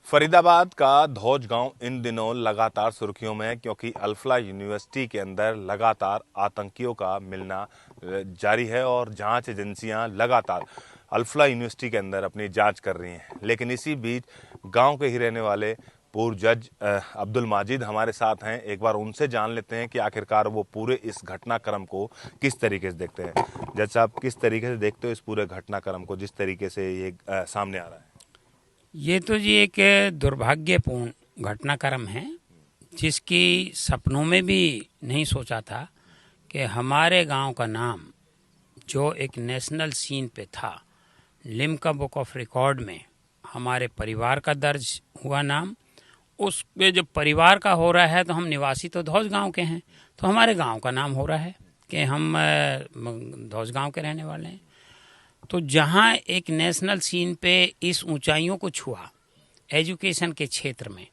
फरीदाबाद का धौज गांव इन दिनों लगातार सुर्खियों में है क्योंकि अल्फला यूनिवर्सिटी के अंदर लगातार आतंकियों का मिलना जारी है और जांच एजेंसियां लगातार अल्फला यूनिवर्सिटी के अंदर अपनी जांच कर रही हैं। लेकिन इसी बीच गांव के ही रहने वाले पूर्व जज अब्दुल माजिद हमारे साथ हैं। एक बार उनसे जान लेते हैं कि आखिरकार वो पूरे इस घटनाक्रम को किस तरीके से देखते हैं। जज साहब, किस तरीके से देखते हो इस पूरे घटनाक्रम को जिस तरीके से ये सामने आ रहा है? ये तो जी एक दुर्भाग्यपूर्ण घटनाक्रम है जिसकी सपनों में भी नहीं सोचा था कि हमारे गांव का नाम जो एक नेशनल सीन पे था, लिम्का बुक ऑफ रिकॉर्ड में हमारे परिवार का दर्ज हुआ नाम, उस पे जब परिवार का हो रहा है तो हम निवासी तो धौज गांव के हैं, तो हमारे गांव का नाम हो रहा है कि हम धौज गांव के रहने वाले हैं। तो जहाँ एक नेशनल सीन पे इस ऊंचाइयों को छुआ एजुकेशन के क्षेत्र में,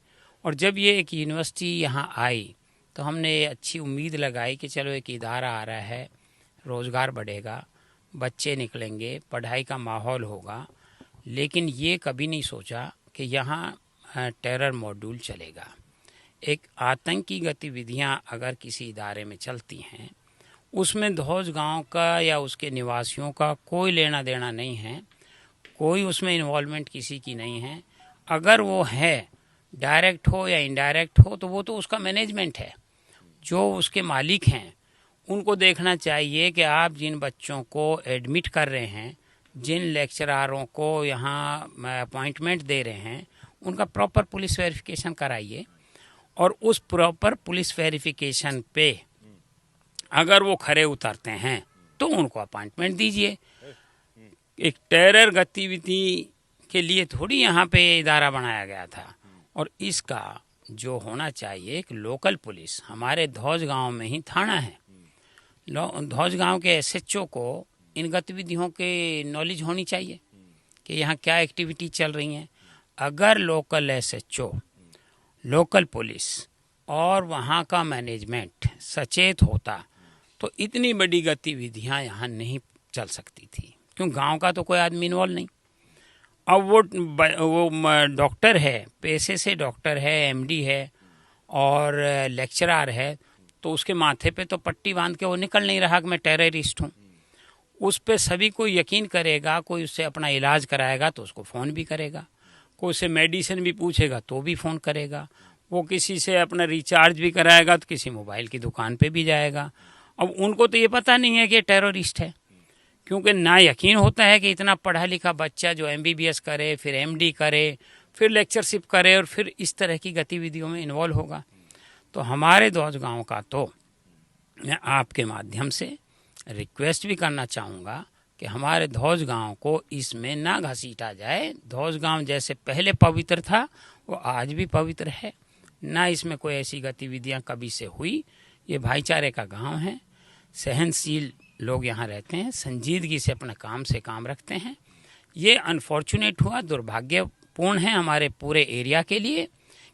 और जब ये एक यूनिवर्सिटी यहाँ आई तो हमने अच्छी उम्मीद लगाई कि चलो एक इदारा आ रहा है, रोज़गार बढ़ेगा, बच्चे निकलेंगे, पढ़ाई का माहौल होगा। लेकिन ये कभी नहीं सोचा कि यहाँ टेरर मॉड्यूल चलेगा। एक आतंकी गतिविधियाँ अगर किसी इदारे में चलती हैं उसमें धौज गांव का या उसके निवासियों का कोई लेना देना नहीं है, कोई उसमें इन्वॉल्वमेंट किसी की नहीं है। अगर वो है, डायरेक्ट हो या इनडायरेक्ट हो, तो वो तो उसका मैनेजमेंट है। जो उसके मालिक हैं उनको देखना चाहिए कि आप जिन बच्चों को एडमिट कर रहे हैं, जिन लेक्चरारों को यहाँ अपॉइंटमेंट दे रहे हैं, उनका प्रॉपर पुलिस वेरिफिकेशन कराइए और उस प्रॉपर पुलिस वेरिफिकेशन पे अगर वो खरे उतरते हैं तो उनको अपॉइंटमेंट दीजिए। एक टेरर गतिविधि के लिए थोड़ी यहाँ पे इदारा बनाया गया था। और इसका जो होना चाहिए, एक लोकल पुलिस, हमारे धौज गांव में ही थाना है, धौज गांव के एसएचओ को इन गतिविधियों के नॉलेज होनी चाहिए कि यहाँ क्या एक्टिविटी चल रही हैं। अगर लोकल एसएचओ, लोकल पुलिस और वहाँ का मैनेजमेंट सचेत होता तो इतनी बड़ी गतिविधियां यहाँ नहीं चल सकती थी, क्यों गांव का तो कोई आदमी इन्वॉल्व नहीं। अब वो डॉक्टर है, पेशे से डॉक्टर है, एमडी है और लेक्चरर है, तो उसके माथे पे तो पट्टी बांध के वो निकल नहीं रहा कि मैं टेररिस्ट हूँ। उस पे सभी को यकीन करेगा, कोई उससे अपना इलाज कराएगा तो उसको फ़ोन भी करेगा, कोई उससे मेडिसिन भी पूछेगा तो भी फ़ोन करेगा, वो किसी से अपना रिचार्ज भी कराएगा तो किसी मोबाइल की दुकान पे भी जाएगा। अब उनको तो ये पता नहीं है कि टेररिस्ट है, क्योंकि ना यकीन होता है कि इतना पढ़ा लिखा बच्चा जो एमबीबीएस करे, फिर एमडी करे, फिर लेक्चरशिप करे और फिर इस तरह की गतिविधियों में इन्वॉल्व होगा। तो हमारे धौज गांव का तो मैं आपके माध्यम से रिक्वेस्ट भी करना चाहूँगा कि हमारे धौज गांव को इसमें ना घसीटा जाए। धौज गांव जैसे पहले पवित्र था वो आज भी पवित्र है, ना इसमें कोई ऐसी गतिविधियां कभी से हुई। ये भाईचारे का गांव है, सहनशील लोग यहाँ रहते हैं, संजीदगी से अपना काम से काम रखते हैं। ये अनफॉर्चुनेट हुआ, दुर्भाग्यपूर्ण है हमारे पूरे एरिया के लिए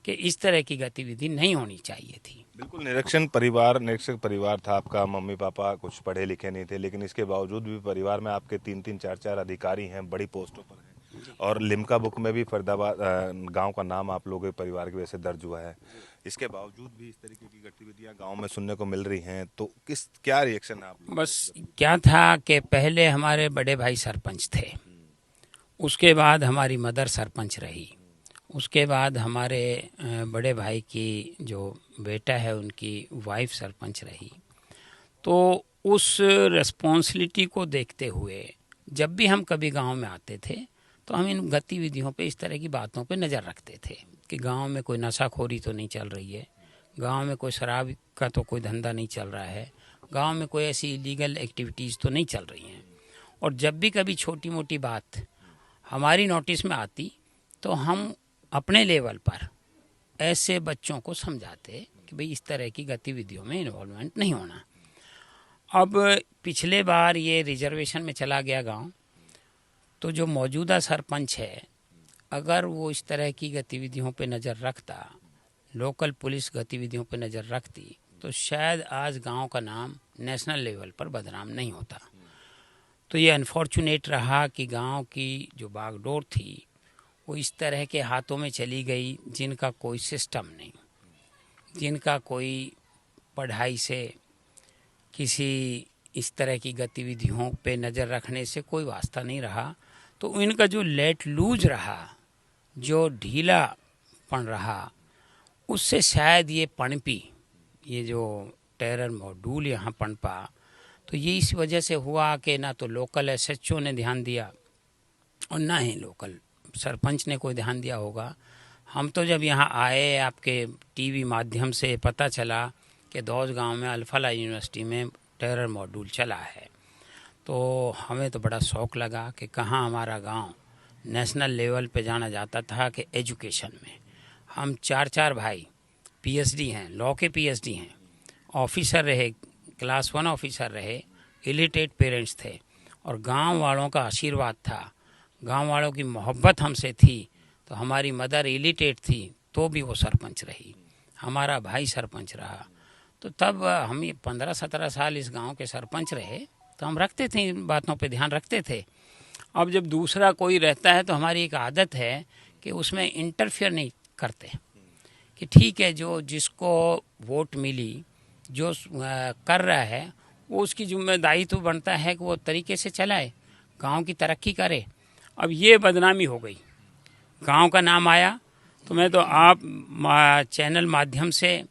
कि इस तरह की गतिविधि नहीं होनी चाहिए थी। बिल्कुल, निरक्षक परिवार था आपका। मम्मी पापा कुछ पढ़े लिखे नहीं थे, लेकिन इसके बावजूद भी परिवार में आपके 3-3, 4-4 अधिकारी हैं, बड़ी पोस्टों पर हैं, और लिम्का बुक में भी फरीदाबाद गांव का नाम आप लोगों के परिवार की वजह से दर्ज हुआ है। इसके बावजूद भी इस तरीके की गतिविधियां गांव में सुनने को मिल रही हैं, तो क्या रिएक्शन है आप लोगों का? बस क्या था कि पहले हमारे बड़े भाई सरपंच थे, उसके बाद हमारी मदर सरपंच रही, उसके बाद हमारे बड़े भाई की जो बेटा है उनकी वाइफ सरपंच रही। तो उस रिस्पॉन्सिबिलिटी को देखते हुए जब भी हम कभी गांव में आते थे तो हम इन गतिविधियों पे, इस तरह की बातों पे नज़र रखते थे कि गांव में कोई नशाखोरी तो नहीं चल रही है, गांव में कोई शराब का तो कोई धंधा नहीं चल रहा है, गांव में कोई ऐसी इलीगल एक्टिविटीज़ तो नहीं चल रही हैं। और जब भी कभी छोटी मोटी बात हमारी नोटिस में आती तो हम अपने लेवल पर ऐसे बच्चों को समझाते कि भाई इस तरह की गतिविधियों में इन्वॉल्वमेंट नहीं होना। अब पिछले बार ये रिजर्वेशन में चला गया गांव, तो जो मौजूदा सरपंच है अगर वो इस तरह की गतिविधियों पे नज़र रखता, लोकल पुलिस गतिविधियों पे नज़र रखती, तो शायद आज गांव का नाम नेशनल लेवल पर बदनाम नहीं होता। तो ये अनफॉर्चुनेट रहा कि गांव की जो बागडोर थी वो इस तरह के हाथों में चली गई जिनका कोई सिस्टम नहीं, जिनका कोई पढ़ाई से, किसी इस तरह की गतिविधियों पे नज़र रखने से कोई वास्ता नहीं रहा। तो इनका जो लेट लूज रहा, जो ढीलापन रहा, उससे शायद ये पनपी, ये जो टेरर मॉड्यूल यहाँ पनपा। तो ये इस वजह से हुआ कि ना तो लोकल एसएचओ ने ध्यान दिया और ना ही लोकल सरपंच ने कोई ध्यान दिया होगा। हम तो जब यहाँ आए, आपके टीवी माध्यम से पता चला कि दौज गांव में अल्फाला यूनिवर्सिटी में टेरर मॉड्यूल चला है, तो हमें तो बड़ा शौक़ लगा कि कहाँ हमारा गांव नेशनल लेवल पे जाना जाता था कि एजुकेशन में। हम चार भाई पीएचडी हैं, लॉ के पीएचडी हैं, ऑफिसर रहे, क्लास 1 ऑफिसर रहे, इलिटरेट पेरेंट्स थे और गांव वालों का आशीर्वाद था, गांव वालों की मोहब्बत हमसे थी। तो हमारी मदर इलिटरेट थी तो भी वो सरपंच रही, हमारा भाई सरपंच रहा। तो तब हम ये 15-17 साल इस गांव के सरपंच रहे, तो हम रखते थे, इन बातों पे ध्यान रखते थे। अब जब दूसरा कोई रहता है तो हमारी एक आदत है कि उसमें इंटरफेयर नहीं करते, कि ठीक है जो जिसको वोट मिली, जो कर रहा है, वो उसकी जिम्मेदारी तो बनता है कि वो तरीके से चलाए, गांव की तरक्की करे। अब ये बदनामी हो गई, गांव का नाम आया। तो मैं तो आप चैनल माध्यम से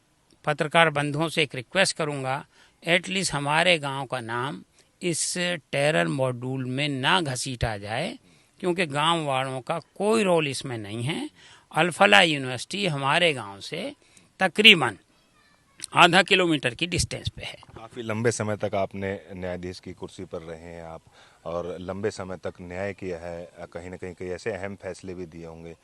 पत्रकार बंधुओं से एक रिक्वेस्ट करूंगा, एटलीस्ट हमारे गांव का नाम इस टेरर मॉड्यूल में ना घसीटा जाए, क्योंकि गांव वालों का कोई रोल इसमें नहीं है। अल्फाला यूनिवर्सिटी हमारे गांव से तकरीबन आधा किलोमीटर की डिस्टेंस पे है। काफ़ी लंबे समय तक आपने न्यायाधीश की कुर्सी पर रहे हैं आप, और लंबे समय तक न्याय किया है, कहीं ना कहीं कई ऐसे अहम फैसले भी दिए होंगे।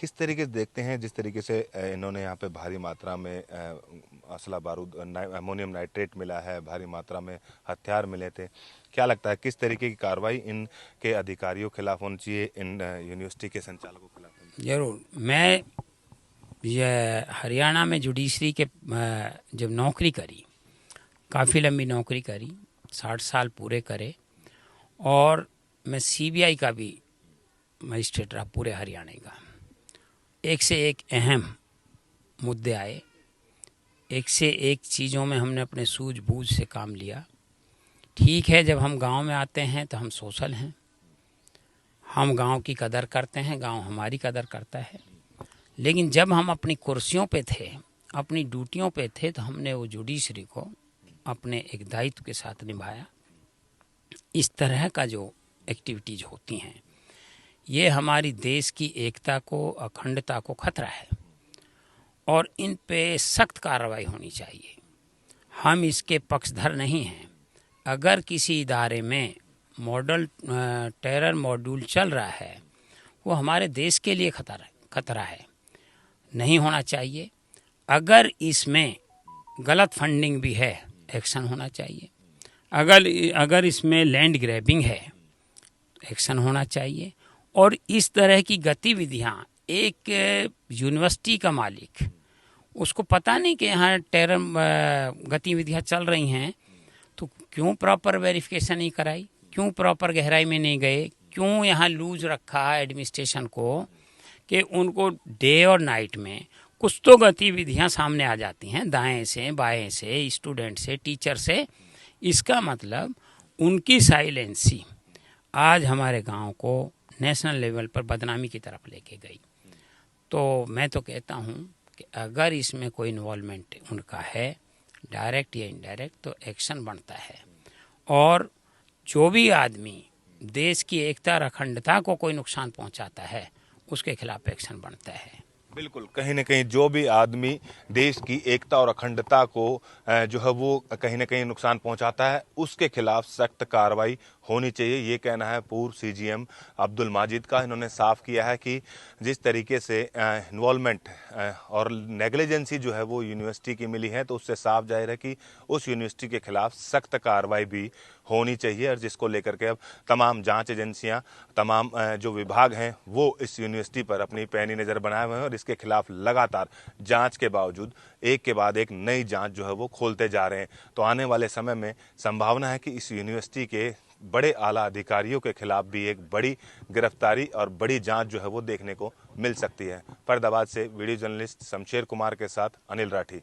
किस तरीके से देखते हैं, जिस तरीके से इन्होंने यहाँ पे भारी मात्रा में असला बारूद, अमोनियम नाइट्रेट मिला है, भारी मात्रा में हथियार मिले थे, क्या लगता है किस तरीके की कार्रवाई इनके अधिकारियों के खिलाफ होनी चाहिए, इन यूनिवर्सिटी के संचालकों के खिलाफ? जरूर, मैं ये हरियाणा में जुडिशरी के जब नौकरी करी, काफ़ी लंबी नौकरी करी, 60 साल पूरे करे, और मैं सीबीआई का भी मजिस्ट्रेट रहा पूरे हरियाणा का। एक से एक अहम मुद्दे आए, एक से एक चीज़ों में हमने अपने सूझबूझ से काम लिया। ठीक है, जब हम गांव में आते हैं तो हम सोशल हैं, हम गांव की कदर करते हैं, गांव हमारी कदर करता है। लेकिन जब हम अपनी कुर्सियों पे थे, अपनी ड्यूटियों पे थे, तो हमने वो जुडिशरी को अपने एक दायित्व के साथ निभाया। इस तरह का जो एक्टिविटीज़ होती हैं, ये हमारी देश की एकता को, अखंडता को खतरा है, और इन पे सख्त कार्रवाई होनी चाहिए। हम इसके पक्षधर नहीं हैं। अगर किसी इदारे में टेरर मॉड्यूल चल रहा है, वो हमारे देश के लिए खतरा है, नहीं होना चाहिए। अगर इसमें गलत फंडिंग भी है, एक्शन होना चाहिए। अगर इसमें लैंड ग्रैबिंग है, एक्शन होना चाहिए। और इस तरह की गतिविधियां, एक यूनिवर्सिटी का मालिक, उसको पता नहीं कि यहाँ टेरर गतिविधियां चल रही हैं, तो क्यों प्रॉपर वेरिफिकेशन नहीं कराई, क्यों प्रॉपर गहराई में नहीं गए, क्यों यहाँ लूज रखा एडमिनिस्ट्रेशन को कि उनको डे और नाइट में कुछ तो गतिविधियां सामने आ जाती हैं, दाएं से, बाएं से, स्टूडेंट से, टीचर से। इसका मतलब उनकी साइलेंसी आज हमारे गांव को नेशनल लेवल पर बदनामी की तरफ लेके गई। तो मैं तो कहता हूं कि अगर इसमें कोई इन्वॉल्वमेंट उनका है, डायरेक्ट या इनडायरेक्ट, तो एक्शन बनता है। और जो भी आदमी देश की एकता और अखंडता को कोई नुकसान पहुंचाता है, उसके खिलाफ एक्शन बनता है। बिल्कुल, कहीं ना कहीं जो भी आदमी देश की एकता और अखंडता को जो है वो कहीं ना कहीं नुकसान पहुंचाता है, उसके खिलाफ सख्त कार्रवाई होनी चाहिए, ये कहना है पूर्व सीजीएम अब्दुल माजिद का। इन्होंने साफ किया है कि जिस तरीके से इन्वॉल्वमेंट और नेग्लिजेंसी जो है वो यूनिवर्सिटी की मिली है, तो उससे साफ जाहिर है कि उस यूनिवर्सिटी के खिलाफ सख्त कार्रवाई भी होनी चाहिए, और जिसको लेकर के अब तमाम जांच एजेंसियां, तमाम जो विभाग हैं, वो इस यूनिवर्सिटी पर अपनी पैनी नज़र बनाए हुए हैं, और इसके खिलाफ लगातार जांच के बावजूद एक के बाद एक नई जांच जो है वो खोलते जा रहे हैं। तो आने वाले समय में संभावना है कि इस यूनिवर्सिटी के बड़े आला अधिकारियों के खिलाफ भी एक बड़ी गिरफ्तारी और बड़ी जांच जो है वो देखने को मिल सकती है। फरीदाबाद से वीडियो जर्नलिस्ट शमशेर कुमार के साथ अनिल राठी।